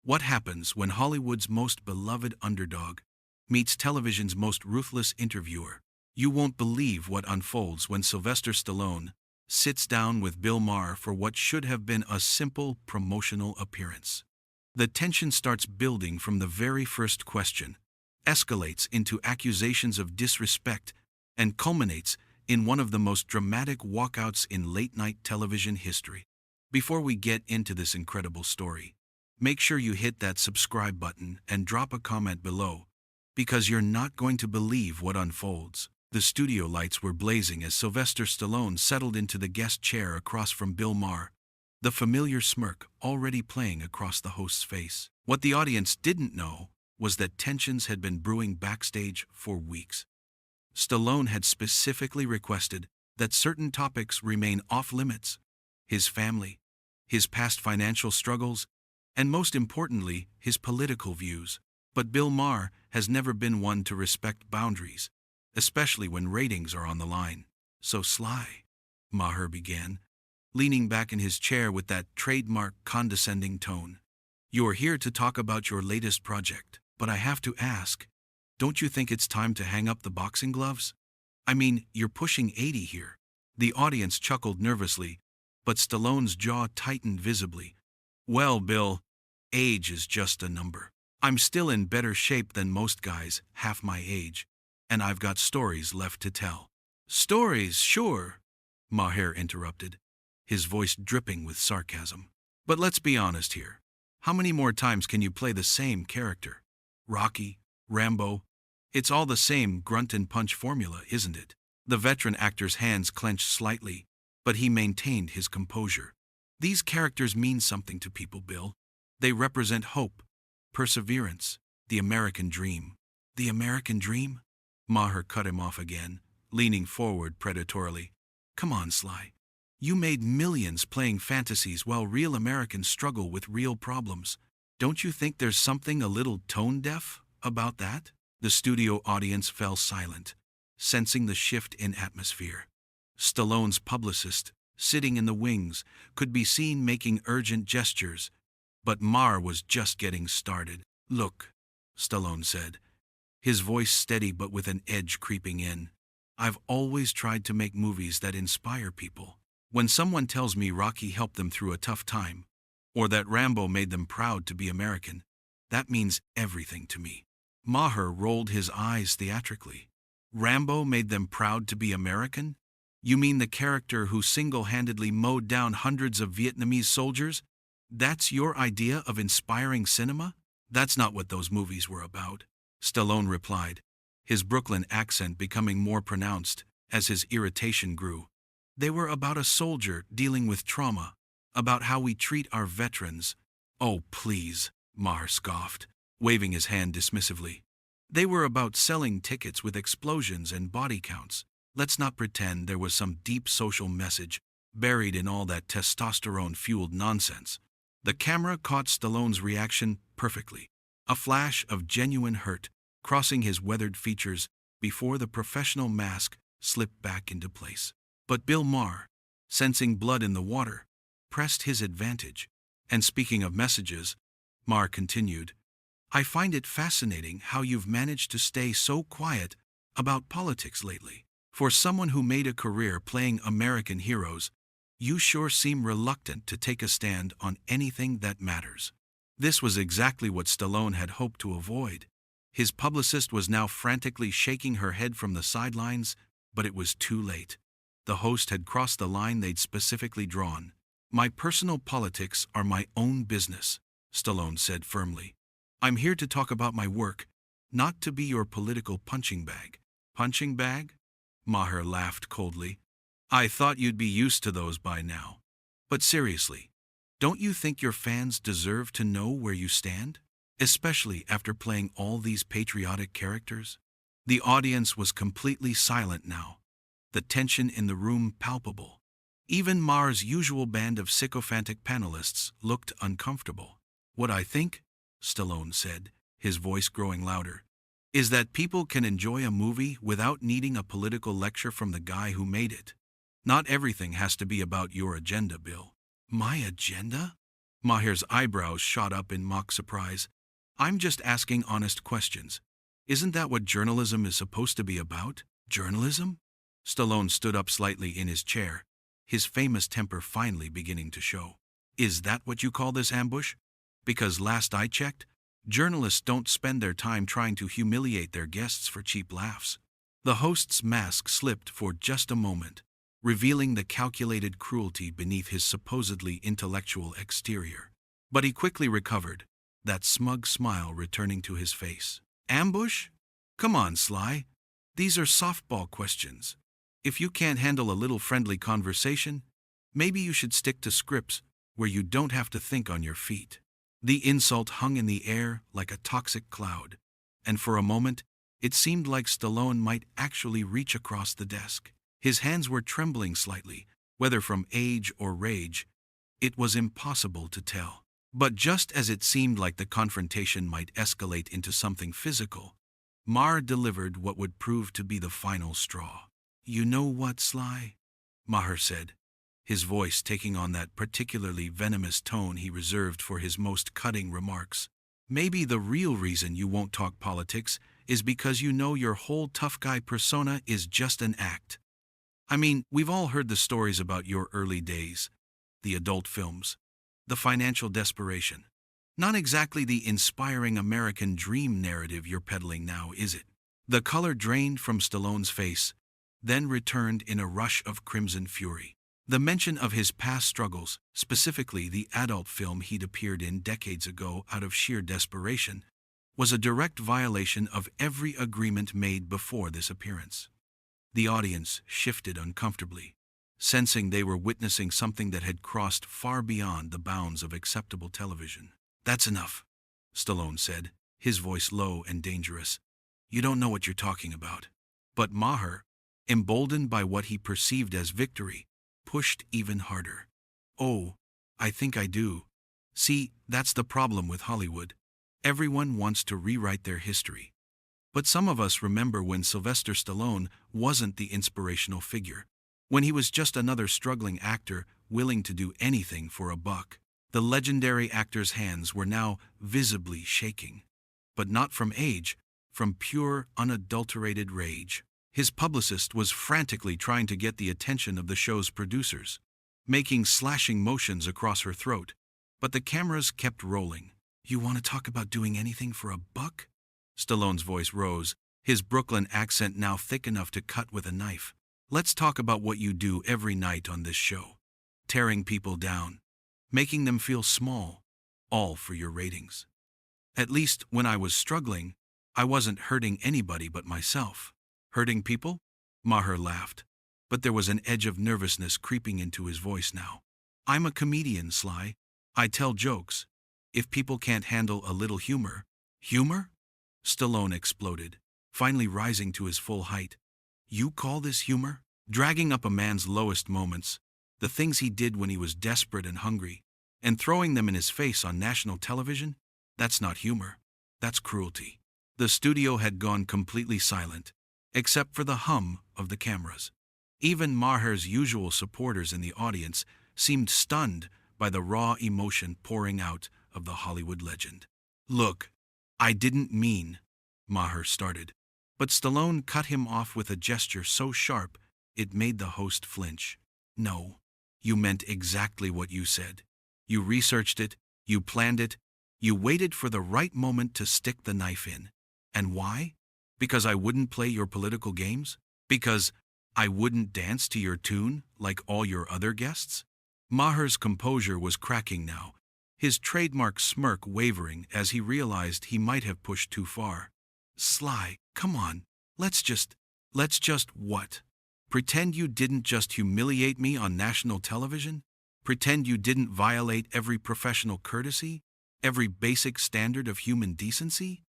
What happens when Hollywood's most beloved underdog meets television's most ruthless interviewer? You won't believe what unfolds when Sylvester Stallone sits down with Bill Maher for what should have been a simple promotional appearance. The tension starts building from the very first question, escalates into accusations of disrespect, and culminates in one of the most dramatic walkouts in late-night television history. Before we get into this incredible story, make sure you hit that subscribe button and drop a comment below, because you're not going to believe what unfolds. The studio lights were blazing as Sylvester Stallone settled into the guest chair across from Bill Maher, the familiar smirk already playing across the host's face. What the audience didn't know was that tensions had been brewing backstage for weeks. Stallone had specifically requested that certain topics remain off-limits: his family, his past financial struggles, and most importantly, his political views. But Bill Maher has never been one to respect boundaries, especially when ratings are on the line. "So Sly," Maher began, leaning back in his chair with that trademark condescending tone, "you're here to talk about your latest project, but I have to ask, don't you think it's time to hang up the boxing gloves? I mean, you're pushing 80 here." The audience chuckled nervously, but Stallone's jaw tightened visibly. "Well, Bill, age is just a number. I'm still in better shape than most guys half my age, and I've got stories left to tell." "Stories, sure," Maher interrupted, his voice dripping with sarcasm. "But let's be honest here. How many more times can you play the same character? Rocky, Rambo, it's all the same grunt and punch formula, isn't it?" The veteran actor's hands clenched slightly, but he maintained his composure. "These characters mean something to people, Bill. They represent hope, perseverance, the American dream." "The American dream?" Maher cut him off again, leaning forward predatorily. "Come on, Sly. You made millions playing fantasies while real Americans struggle with real problems. Don't you think there's something a little tone-deaf about that?" The studio audience fell silent, sensing the shift in atmosphere. Stallone's publicist, sitting in the wings, could be seen making urgent gestures, but Maher was just getting started. "Look," Stallone said, his voice steady but with an edge creeping in, "I've always tried to make movies that inspire people. When someone tells me Rocky helped them through a tough time, or that Rambo made them proud to be American, that means everything to me." Maher rolled his eyes theatrically. "Rambo made them proud to be American? You mean the character who single-handedly mowed down hundreds of Vietnamese soldiers? That's your idea of inspiring cinema?" "That's not what those movies were about," Stallone replied, his Brooklyn accent becoming more pronounced as his irritation grew. "They were about a soldier dealing with trauma, about how we treat our veterans." "Oh, please," Maher scoffed, waving his hand dismissively. "They were about selling tickets with explosions and body counts. Let's not pretend there was some deep social message buried in all that testosterone-fueled nonsense." The camera caught Stallone's reaction perfectly, a flash of genuine hurt crossing his weathered features before the professional mask slipped back into place. But Bill Maher, sensing blood in the water, pressed his advantage. "And speaking of messages," Maher continued, "I find it fascinating how you've managed to stay so quiet about politics lately. For someone who made a career playing American heroes, you sure seem reluctant to take a stand on anything that matters." This was exactly what Stallone had hoped to avoid. His publicist was now frantically shaking her head from the sidelines, but it was too late. The host had crossed the line they'd specifically drawn. "My personal politics are my own business," Stallone said firmly. "I'm here to talk about my work, not to be your political punching bag." "Punching bag?" Maher laughed coldly. "I thought you'd be used to those by now. But seriously, don't you think your fans deserve to know where you stand? Especially after playing all these patriotic characters?" The audience was completely silent now, the tension in the room palpable. Even Maher's usual band of sycophantic panelists looked uncomfortable. "What I think," Stallone said, his voice growing louder, "is that people can enjoy a movie without needing a political lecture from the guy who made it. Not everything has to be about your agenda, Bill." "My agenda?" Maher's eyebrows shot up in mock surprise. I'm just asking honest questions. Isn't that what journalism is supposed to be about? Journalism? Stallone stood up slightly in his chair, his famous temper finally beginning to show. Is that what you call this ambush? Because last I checked, journalists don't spend their time trying to humiliate their guests for cheap laughs. The host's mask slipped for just a moment, revealing the calculated cruelty beneath his supposedly intellectual exterior. But he quickly recovered, that smug smile returning to his face. Ambush? Come on, Sly. These are softball questions. If you can't handle a little friendly conversation, maybe you should stick to scripts where you don't have to think on your feet. The insult hung in the air like a toxic cloud, and for a moment, it seemed like Stallone might actually reach across the desk. His hands were trembling slightly, whether from age or rage. It was impossible to tell. But just as it seemed like the confrontation might escalate into something physical, Maher delivered what would prove to be the final straw. You know what, Sly? Maher said, his voice taking on that particularly venomous tone he reserved for his most cutting remarks. Maybe the real reason you won't talk politics is because you know your whole tough guy persona is just an act. I mean, we've all heard the stories about your early days, the adult films, the financial desperation. Not exactly the inspiring American dream narrative you're peddling now, is it? The color drained from Stallone's face, then returned in a rush of crimson fury. The mention of his past struggles, specifically the adult film he'd appeared in decades ago out of sheer desperation, was a direct violation of every agreement made before this appearance. The audience shifted uncomfortably, sensing they were witnessing something that had crossed far beyond the bounds of acceptable television. That's enough, Stallone said, his voice low and dangerous. You don't know what you're talking about. But Maher, emboldened by what he perceived as victory, pushed even harder. Oh, I think I do. See, that's the problem with Hollywood. Everyone wants to rewrite their history. But some of us remember when Sylvester Stallone wasn't the inspirational figure, when he was just another struggling actor willing to do anything for a buck. The legendary actor's hands were now visibly shaking. But not from age, from pure, unadulterated rage. His publicist was frantically trying to get the attention of the show's producers, making slashing motions across her throat. But the cameras kept rolling. You want to talk about doing anything for a buck? Stallone's voice rose, his Brooklyn accent now thick enough to cut with a knife. Let's talk about what you do every night on this show. Tearing people down, making them feel small, all for your ratings. At least when I was struggling, I wasn't hurting anybody but myself. Hurting people? Maher laughed, but there was an edge of nervousness creeping into his voice now. I'm a comedian, Sly. I tell jokes. If people can't handle a little humor... Humor? Stallone exploded, finally rising to his full height. You call this humor? Dragging up a man's lowest moments, the things he did when he was desperate and hungry, and throwing them in his face on national television? That's not humor. That's cruelty. The studio had gone completely silent, except for the hum of the cameras. Even Maher's usual supporters in the audience seemed stunned by the raw emotion pouring out of the Hollywood legend. Look, I didn't mean, Maher started, but Stallone cut him off with a gesture so sharp it made the host flinch. No, you meant exactly what you said. You researched it, you planned it, you waited for the right moment to stick the knife in. And why? Because I wouldn't play your political games? Because I wouldn't dance to your tune like all your other guests? Maher's composure was cracking now, his trademark smirk wavering as he realized he might have pushed too far. Sly, come on, let's just what? Pretend you didn't just humiliate me on national television? Pretend you didn't violate every professional courtesy? Every basic standard of human decency?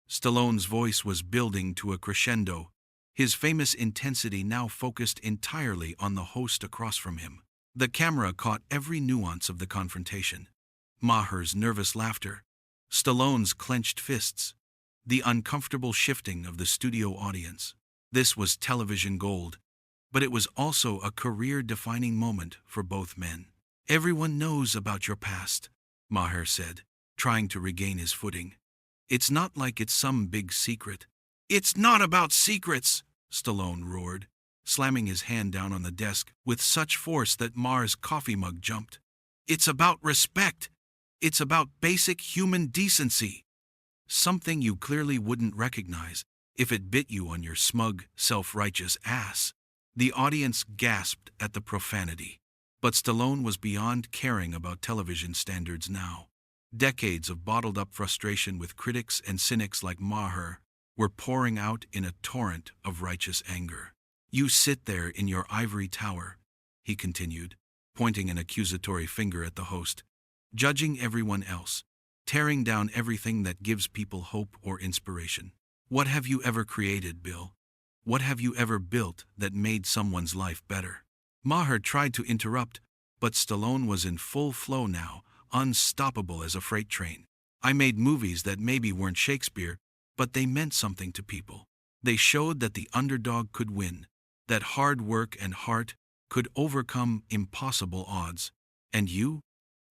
Stallone's voice was building to a crescendo, his famous intensity now focused entirely on the host across from him. The camera caught every nuance of the confrontation. Maher's nervous laughter, Stallone's clenched fists, the uncomfortable shifting of the studio audience. This was television gold, but it was also a career-defining moment for both men. Everyone knows about your past, Maher said, trying to regain his footing. It's not like it's some big secret. It's not about secrets, Stallone roared, slamming his hand down on the desk with such force that Maher's coffee mug jumped. It's about respect. It's about basic human decency. Something you clearly wouldn't recognize if it bit you on your smug, self-righteous ass. The audience gasped at the profanity. But Stallone was beyond caring about television standards now. Decades of bottled-up frustration with critics and cynics like Maher were pouring out in a torrent of righteous anger. You sit there in your ivory tower, he continued, pointing an accusatory finger at the host, judging everyone else, tearing down everything that gives people hope or inspiration. What have you ever created, Bill? What have you ever built that made someone's life better? Maher tried to interrupt, but Stallone was in full flow now, unstoppable as a freight train. I made movies that maybe weren't Shakespeare, but they meant something to people. They showed that the underdog could win, that hard work and heart could overcome impossible odds. And you?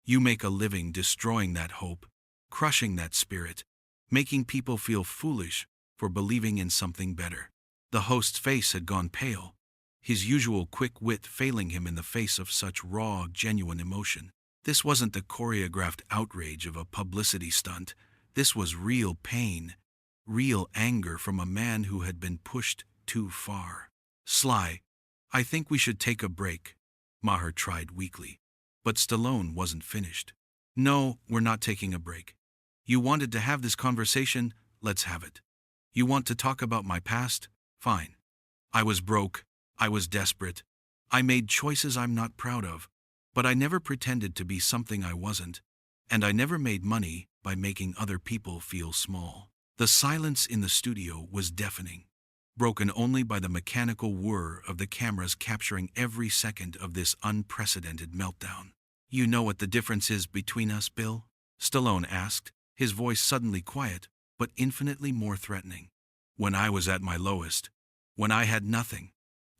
You make a living destroying that hope, crushing that spirit, making people feel foolish for believing in something better. The host's face had gone pale, his usual quick wit failing him in the face of such raw, genuine emotion. This wasn't the choreographed outrage of a publicity stunt. This was real pain, real anger from a man who had been pushed too far. Sly, I think we should take a break, Maher tried weakly. But Stallone wasn't finished. No, we're not taking a break. You wanted to have this conversation, let's have it. You want to talk about my past? Fine. I was broke. I was desperate. I made choices I'm not proud of. But I never pretended to be something I wasn't. And I never made money by making other people feel small. The silence in the studio was deafening, broken only by the mechanical whir of the cameras capturing every second of this unprecedented meltdown. You know what the difference is between us, Bill? Stallone asked, his voice suddenly quiet, but infinitely more threatening. When I was at my lowest, when I had nothing,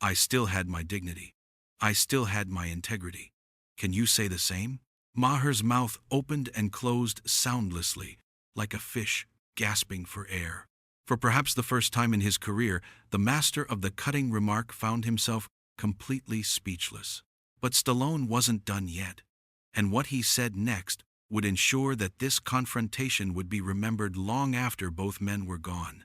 I still had my dignity. I still had my integrity. Can you say the same? Maher's mouth opened and closed soundlessly, like a fish gasping for air. For perhaps the first time in his career, the master of the cutting remark found himself completely speechless. But Stallone wasn't done yet, and what he said next would ensure that this confrontation would be remembered long after both men were gone.